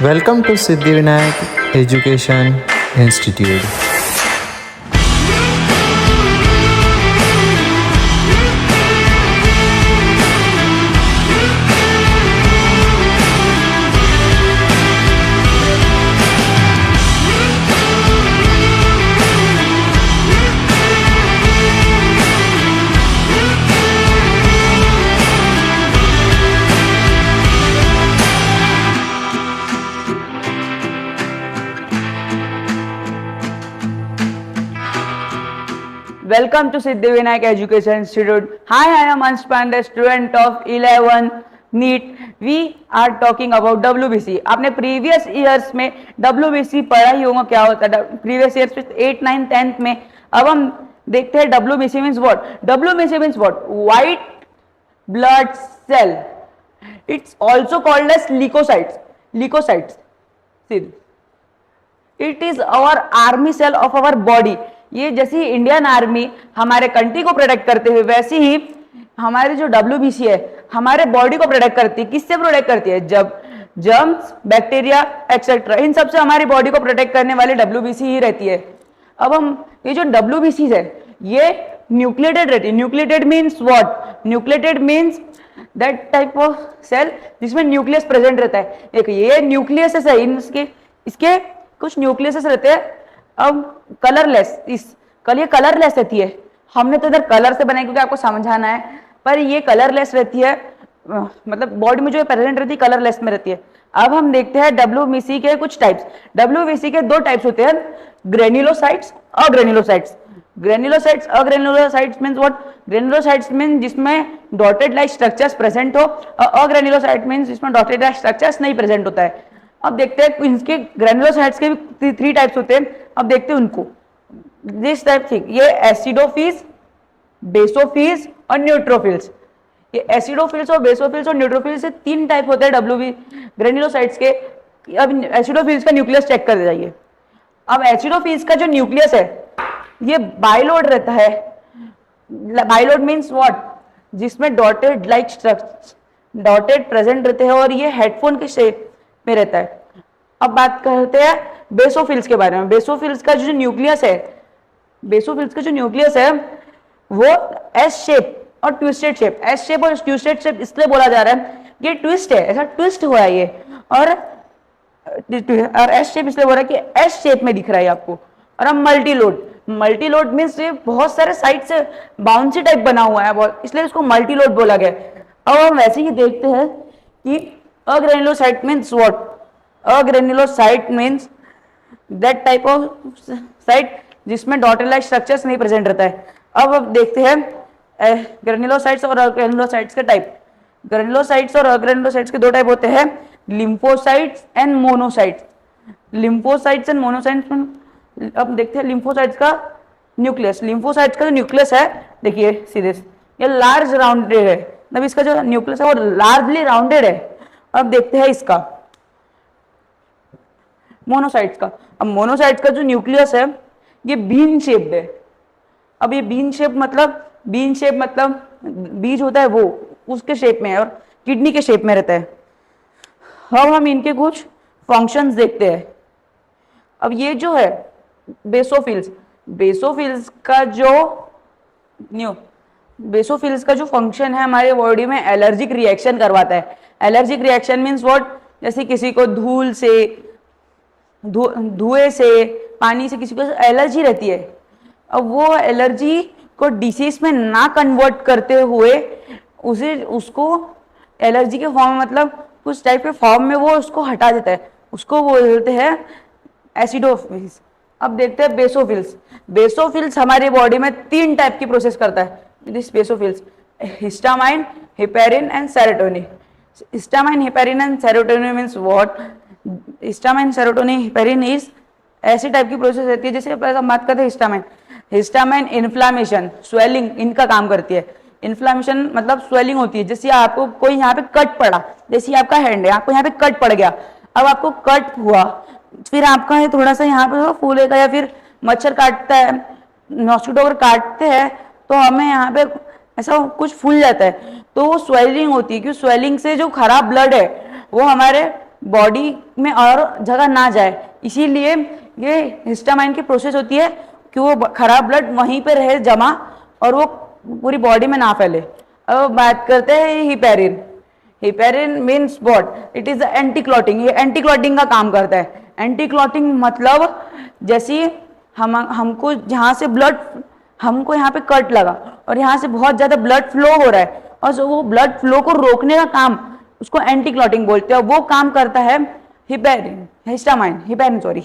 Welcome to Siddhivinayak Education Institute. Welcome to Siddhivinayak Education Institute. Hi, I am Ansh Pandey, student of 11 NEET. We are talking about WBC. आपने previous years में WBC पढ़ा ही होगा क्या होता है previous years में 8, 9, 10th में. अब हम देखते हैं WBC means what? WBC means what? White blood cell. It's also called as leukocytes. Leukocytes. See, it is our army cell of our body. ये जैसे ही इंडियन आर्मी हमारे कंट्री को प्रोटेक्ट करते हुए वैसे ही हमारे जो WBC है हमारे बॉडी को प्रोटेक्ट करती है. किससे प्रोटेक्ट करती है? जब जर्म्स, बैक्टीरिया एक्सेट्रा, इन सब से हमारी बॉडी को प्रोटेक्ट करने वाली WBC ही रहती है. अब हम ये जो WBC है ये न्यूक्लिएटेड रहती है. Nucleated means what? Nucleated means that type of cell जिसमें न्यूक्लियस प्रेजेंट रहता है. एक ये न्यूक्लियस है, इसके कुछ न्यूक्लियस रहते हैं. अब कलरलेस, ये कलरलेस रहती है. हमने तो इधर कलर से बनाई क्योंकि आपको समझाना है, पर ये कलरलेस रहती है. मतलब बॉडी में जो प्रेजेंट रहती है कलरलेस में रहती है. अब हम देखते हैं WBC के कुछ टाइप्स. WBC के दो टाइप्स होते हैं, ग्रेन्युलोसाइट्स और ग्रेन्युलोसाइट्स. ग्रेन्युलोसाइट्स और granulocytes means what? Granulocytes means जिसमें डॉटेड लाइक स्ट्रक्चर्स प्रेजेंट हो, और अग्रेन्युलोसाइट मींस जिसमें डॉटेड लाइक स्ट्रक्चर्स नहीं प्रेजेंट होता है. अब देखते हैं इनके ग्रेन्युलोसाइट्स के भी 3 टाइप्स होते हैं. अब देखते हैं उनको. दिस टाइप थिंग, ये एसिडोफिल्स, बेसोफिल्स और न्यूट्रोफिल्स. ये एसिडोफिल्स और बेसोफिल्स और न्यूट्रोफिल्स से 3 टाइप होते हैं WB ग्रेन्युलोसाइट्स के. अब एसिडोफिल्स का न्यूक्लियस चेक कर जाइए. अब एसिडोफिल्स का जो न्यूक्लियस है ये बाइलोड रहता है. बाइलोड मीन्स व्हाट? जिसमें dotted like structures dotted present रहते हैं और ये हेडफोन के शेप में रहता है. अब बात करते हैं बेसोफिल्स के बारे में. बेसोफिल्स का जो न्यूक्लियस है वो एस शेप और ट्विस्टेड शेप. एस शेप और ट्विस्टेड शेप इसलिए बोला जा रहा है ये ट्विस्ट है, ऐसा ट्विस्ट हुआ है ये. और एस शेप इसलिए बोल रहा है कि एस शेप में दिख रहा है आपको. और अब मल्टीलोड मीन्स ये बहुत सारे साइड से बाउंसी टाइप बना हुआ है बहुत, इसलिए इसको मल्टीलोड बोला गया. अब हम वैसे ही देखते हैं कि agranulocyte means what? Agranulocyte means that type of cyte जिसमें डॉटेड लाइक स्ट्रक्चर्स नहीं प्रेजेंट रहता है. अब देखते हैं ग्रेन्युलोसाइट्स और अग्रेन्युलोसाइट्स के टाइप. ग्रेन्युलोसाइट्स और अग्रेन्युलोसाइट्स के 2 टाइप होते हैं, lymphocytes and monocytes. Lymphocytes and monocytes. अब देखते हैं लिम्फोसाइट्स का न्यूक्लियस. लिम्फोसाइट्स का जो न्यूक्लियस है देखिए सीधे ये लार्ज राउंडेड है. मतलब इसका जो न्यूक्लियस है वो लार्जली राउंडेड है. अब देखते हैं इसका मोनोसाइट्स का. अब मोनोसाइट्स का जो न्यूक्लियस है ये बीन शेप्ड है. अब ये बीन शेप मतलब बीज होता है वो उसके शेप में है और किडनी के शेप में रहता है. अब हम इनके कुछ फंक्शंस देखते हैं. अब ये जो है बेसोफिल्स का जो फंक्शन है हमारे बॉडी में एलर्जिक रिएक्शन करवाता है. Allergic reaction means what? जैसे किसी को धुएं से, पानी से किसी को एलर्जी रहती है. अब वो एलर्जी को डिसीज में ना कन्वर्ट करते हुए उसको एलर्जी के फॉर्म मतलब कुछ टाइप के फॉर्म में वो उसको हटा देता है. उसको बोलते हैं एसिडोफिल्स. अब देखते हैं बेसोफिल्स हमारी बॉडी में 3 टाइप की प्रोसेस करता है. This basophils, histamine, heparin and serotonin. Histamine, heparin and serotonin means what? Histamine, serotonin, heparin is ऐसी टाइप की प्रोसेस रहती है. जैसे हम बात करते हैं हिस्टामाइन इन्फ्लामेशन, स्वेलिंग इनका काम करती है. इन्फ्लामेशन मतलब स्वेलिंग होती है. जैसे आपको कोई यहाँ पे कट पड़ा, जैसे आपका हैंड है, आपको यहाँ पे कट पड़ गया. अब आपको कट हुआ, फिर आपका है थोड़ा सा यहाँ पे फूलेगा, या फिर मच्छर काटता है, मॉस्किटो अगर काटते हैं तो हमें यहाँ पे ऐसा कुछ फूल जाता है, तो वो स्वेलिंग होती है. क्योंकि स्वेलिंग से जो खराब ब्लड है वो हमारे बॉडी में और जगह ना जाए, इसीलिए ये हिस्टामाइन की प्रोसेस होती है कि वो खराब ब्लड वहीं पे रहे जमा और वो पूरी बॉडी में ना फैले। अब बात करते हैं heparin. Heparin means what? It is anti clotting. ये एंटी क्लॉटिंग का काम करता है। एंटी क्लॉटिंग मतलब जैसे हमको जहाँ से ब्लड, हमको यहाँ पे कट लगा और यहाँ से बहुत ज्यादा ब्लड फ्लो हो रहा है और जो वो ब्लड फ्लो को रोकने का काम, उसको एंटी क्लॉटिंग बोलते हैं। वो काम करता है हिपेरिन, हिस्टामाइन, हिपेरिन सॉरी।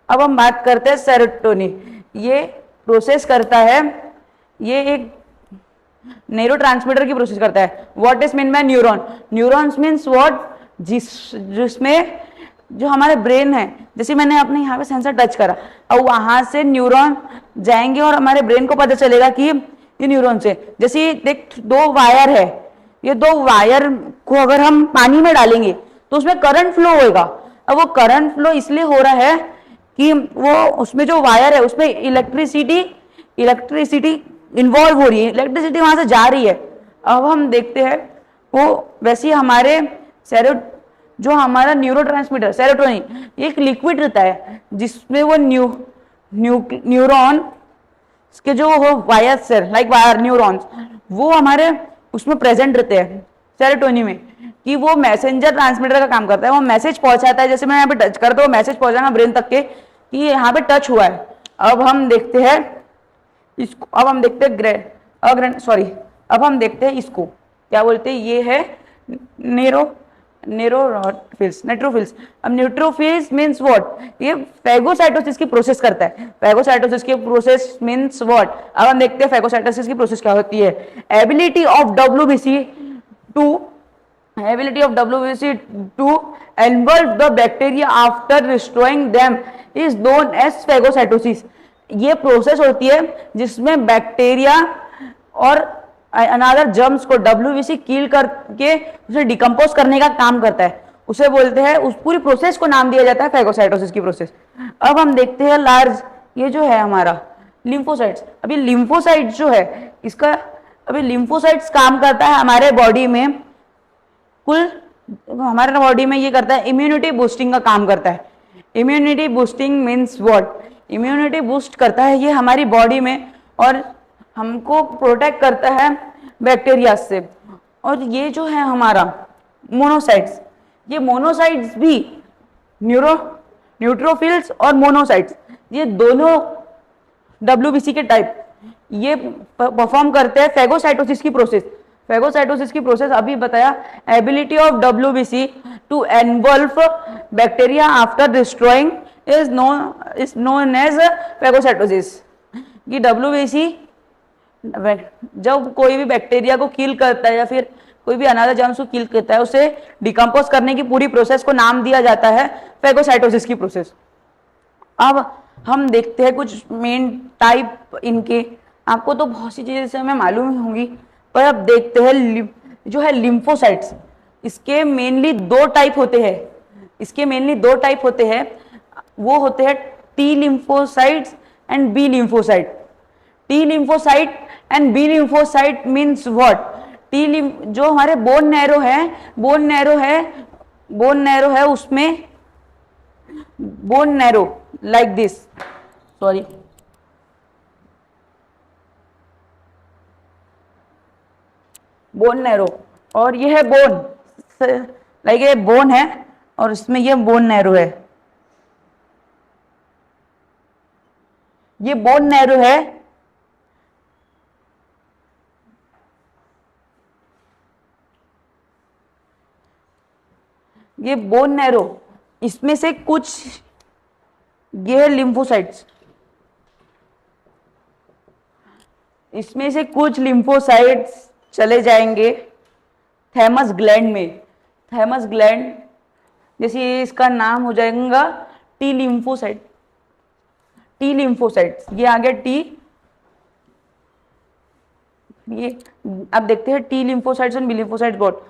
अब हम बात करते हैं सेरोटोनिन। ये प्रोसेस करता है, ये एक न्यूरोट्रांसमीटर की प्रोसेस करता है। What is mean by neuron? Neurons means what? जिसमें जो हमारे ब्रेन है, जैसे मैंने अपने यहाँ पे सेंसर टच करा, अब वहां से न्यूरॉन जाएंगे और हमारे ब्रेन को पता चलेगा कि ये न्यूरॉन से, जैसे देख दो वायर है, ये दो वायर को अगर हम पानी में डालेंगे तो उसमें करंट फ्लो होएगा। अब वो करंट फ्लो इसलिए हो रहा है कि वो उसमें जो वायर है उसमें इलेक्ट्रिसिटी इन्वॉल्व हो रही है, इलेक्ट्रिसिटी वहां से जा रही है। अब हम देखते हैं वो वैसे ही हमारे जो हमारा न्यूरोट्रांसमीटर सेरोटोनिन, ये एक लिक्विड रहता है जिसमें वो न्यूरॉन के जो वो वायर्स है, लाइक वायर न्यूरॉन्स, वो हमारे उसमें प्रेजेंट रहते हैं सेरोटोनिन में, कि वो मैसेंजर ट्रांसमीटर का काम करता है। वो मैसेज पहुंचाता है, जैसे मैं यहाँ पे टच करता हूँ, मैसेज पहुंचाना ब्रेन तक के कि यहाँ पे टच हुआ है। अब हम देखते हैं इसको, अब हम देखते हैं इसको क्या बोलते हैं, ये है नेट्रोफिल्स। अब न्यूट्रोफिल्स मीन्स व्हाट? ये फैगोसाइटोसिस की प्रोसेस करता है। फैगोसाइटोसिस की प्रोसेस मीन्स व्हाट? अब हम देखते हैं फैगोसाइटोसिस की प्रोसेस क्या होती है। Ability of WBC to involve the bacteria after destroying them is known as phagocytosis. ये प्रोसेस होती है जिसमें बैक्टीरिया और अनादर जर्म्स को WBC किल करके उसे डिकम्पोज करने का काम करता है, उसे बोलते हैं, उस पूरी प्रोसेस को नाम दिया जाता है फैगोसाइटोसिस की प्रोसेस। अब हम देखते हैं लार्ज, ये जो है हमारा लिम्फोसाइट्स। अभी लिम्फोसाइट्स जो है इसका, अभी लिम्फोसाइट्स काम करता है हमारे बॉडी में, हमारे बॉडी में ये करता है इम्यूनिटी बूस्टिंग का काम करता है। Immunity boosting means what? Immunity boost करता है ये हमारी बॉडी में और हमको प्रोटेक्ट करता है बैक्टीरिया से। और ये जो है हमारा मोनोसाइट्स, ये मोनोसाइट्स भी न्यूट्रोफिल्स और मोनोसाइट्स, ये दोनों WBC के टाइप ये परफॉर्म करते हैं फैगोसाइटोसिस की प्रोसेस। फैगोसाइटोसिस की प्रोसेस अभी बताया, ability of WBC to involve bacteria after destroying is known as phagocytosis. कि WBC जब कोई भी बैक्टीरिया को किल करता है या फिर कोई भी अनादर जर्म्स को किल करता है, उसे डिकम्पोज करने की पूरी प्रोसेस को नाम दिया जाता है फैगोसाइटोसिस की प्रोसेस। अब हम देखते हैं कुछ मेन टाइप इनके, आपको तो बहुत सी चीजें से हमें मालूम होंगी, पर अब देखते हैं जो है लिम्फोसाइट्स। इसके मेनली दो टाइप होते हैं, वो होते हैं T lymphocytes and B lymphocyte. T lymphocyte and B lymphocyte means what? जो हमारे बोन नैरो है उसमें bone marrow like this, sorry, bone marrow, और ये है बोन, लाइक ये बोन है और इसमें ये बोन नैरो है, ये बोन नैरो है। ये बोन नैरो, इसमें से कुछ ये है लिम्फोसाइट्स, इसमें से कुछ लिम्फोसाइट्स चले जाएंगे थैमस ग्लैंड में। थैमस ग्लैंड जैसे इसका नाम हो जाएगा T लिम्फोसाइट। ये आ गया T, ये अब देखते हैं T लिम्फोसाइट्स और B lymphocytes. Boat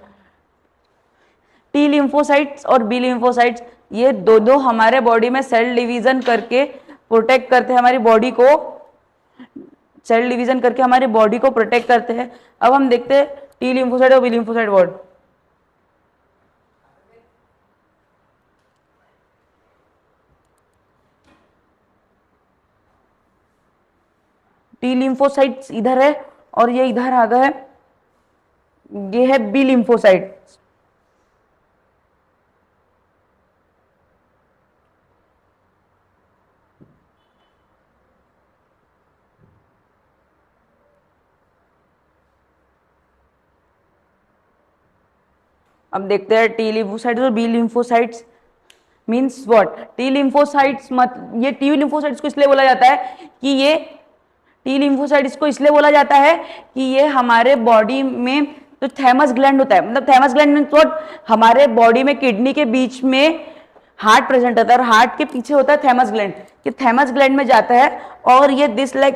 T lymphocytes और B लिम्फोसाइट्स ये दोनों हमारे बॉडी में सेल डिवीजन करके प्रोटेक्ट करते हैं हमारी बॉडी को, सेल डिवीजन करके हमारी बॉडी को प्रोटेक्ट करते हैं। अब हम देखते हैं T लिम्फोसाइट और B lymphocyte. Word T lymphocytes इधर है और ये इधर आ गया है, ये है बी लिम्फोसाइट। अब देखते हैं टी लिम्फोसाइट्स और B lymphocytes means what. T lymphocytes ये टी लिम्फोसाइट्स को इसलिए बोला जाता है कि ये टी लिम्फोसाइट्स को इसलिए बोला जाता है कि ये हमारे बॉडी में जो थैमस ग्लैंड होता है, मतलब थैमस ग्लैंड मीन्स व्हाट, हमारे बॉडी में किडनी के बीच में हार्ट प्रेजेंट होता है और हार्ट के पीछे होता है थैमस ग्लैंड। ये थैमस ग्लैंड में जाता है और ये दिस लाइक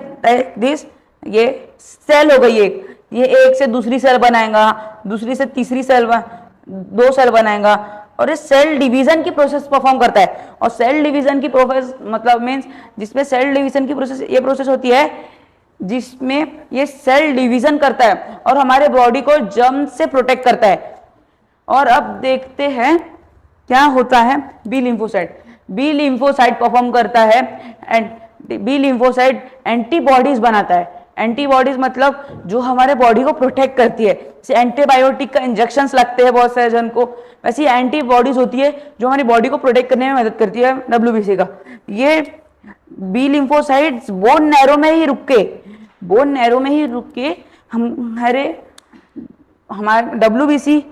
दिस, ये सेल हो गई एक, ये एक से दूसरी सेल बनाएगा, दूसरी से तीसरी सेल, दो सेल बनाएगा और ये सेल डिवीजन की प्रोसेस परफॉर्म करता है। और सेल डिवीजन की प्रोसेस मतलब मीन्स जिसमें सेल डिवीजन की प्रोसेस, ये प्रोसेस होती है जिसमें ये सेल डिवीजन करता है और हमारे बॉडी को जर्म से प्रोटेक्ट करता है। और अब देखते हैं क्या होता है B lymphocyte. B lymphocyte perform करता है एंड बी लिम्फोसाइट एंटीबॉडीज बनाता है। एंटीबॉडीज मतलब जो हमारे बॉडी को प्रोटेक्ट करती है, जैसे एंटीबायोटिक का इंजेक्शंस लगते हैं बहुत सारे जन को, वैसी एंटीबॉडीज होती है जो हमारी बॉडी को प्रोटेक्ट करने में मदद करती है डब्ल्यूबीसी का। ये बी लिम्फोसाइट्स बोन नैरो में ही रुक के हमारे डब्ल्यूबीसी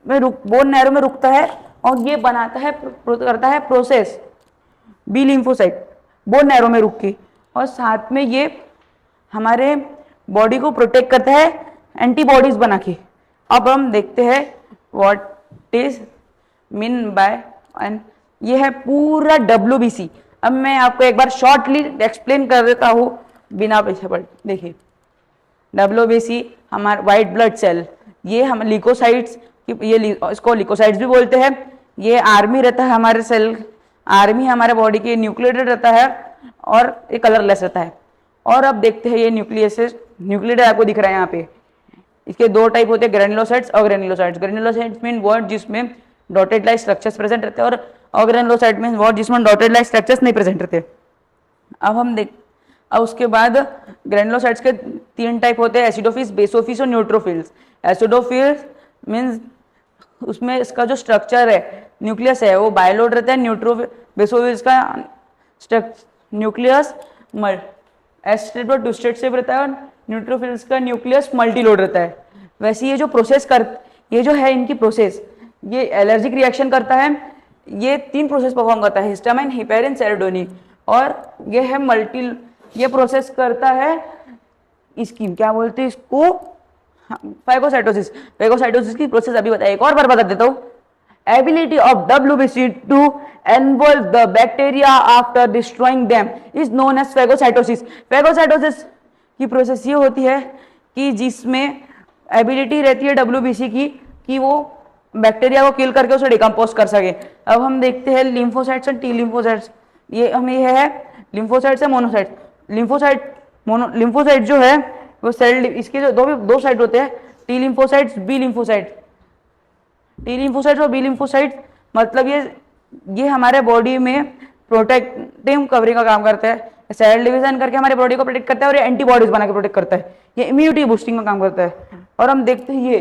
में बोन नैरो में रुकता है और ये बनाता है, करता है process B lymphocyte bone marrow में रुक के, और साथ में ये हमारे बॉडी को प्रोटेक्ट करता है एंटीबॉडीज बना के। अब हम देखते हैं what is mean by, and ये है पूरा डब्ल्यूबीसी। अब मैं आपको एक बार शॉर्टली एक्सप्लेन कर देता हूँ बिना पीछे पड़। देखिए डब्ल्यूबीसी हमारा वाइट ब्लड सेल, ये हम लिकोसाइट्स, ये इसको लिकोसाइट्स भी बोलते हैं। ये आर्मी रहता है हमारे सेल, आर्मी हमारे बॉडी के न्यूक्लिएटेड रहता है और ये कलरलेस रहता है। और अब देखते हैं ये न्यूक्लिएटेड आपको दिख रहा है यहाँ पे। इसके दो टाइप होते हैं, ग्रेनुलोसाइट्स और ग्रेनुलोसाइट्स। ग्रेनुलोसाइट्स मीन वर्ड जिसमें डॉटेड लाइक स्ट्रक्चर्स प्रेजेंट रहते हैं और ऑर्गेनुलोसाइट मीन वर्ड जिसमें डॉटेड लाइक स्ट्रक्चर्स नहीं प्रेजेंट रहते। अब उसके बाद ग्रेनुलोसाइट्स के तीन टाइप होते हैं, एसिडोफिल्स, बेसोफिल्स और न्यूट्रोफिल्स। एसिडोफिल्स मीन्स उसमें इसका जो स्ट्रक्चर है, न्यूक्लियस है, वो बायलोड रहता है। बेसोफिल्स का न्यूक्लियस एस्टेट और टू स्टेट शेप रहता है और न्यूट्रोफिल्स का न्यूक्लियस मल्टीलोड रहता है। वैसे ये जो है इनकी प्रोसेस, ये एलर्जिक रिएक्शन करता है। ये तीन प्रोसेस परफॉर्म करता है, हिस्टामाइन, हिपेरिन, सेरोटोनिन। और ये प्रोसेस करता है इसकी, क्या बोलते हैं इसको, फाइगोसाइटोसिस। फाइगोसाइटोसिस की प्रोसेस अभी बताइए, एक और बार बता देता हूँ। Ability of WBC to involve the bacteria after destroying them is known as phagocytosis. Phagocytosis की प्रोसेस ये होती है कि जिसमें एबिलिटी रहती है WBC की कि वो बैक्टीरिया को किल करके उसे डिकम्पोज कर सके। अब हम देखते हैं लिम्फोसाइट्स और टी लिम्फोसाइट्स। ये है लिम्फोसाइट्स है मोनोसाइट्स। लिम्फोसाइट जो है वो सेल, इसके जो दो साइड होते हैं, T lymphocytes, B lymphocytes. T lymphocytes और बी लिम्फोसाइट्स मतलब ये हमारे बॉडी में प्रोटेक्टिव कवरिंग का काम करता है, सेल डिवीजन करके हमारे बॉडी को प्रोटेक्ट करता है और ये एंटीबॉडीज बना के प्रोटेक्ट करता है, ये इम्यूनिटी बूस्टिंग का काम करता है। और हम देखते हैं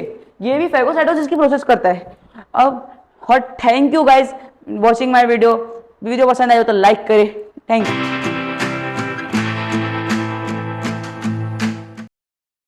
ये भी फैगोसाइटोसिस की प्रोसेस करता है। अब thank you guys watching my video पसंद आए तो लाइक करें। Thank you.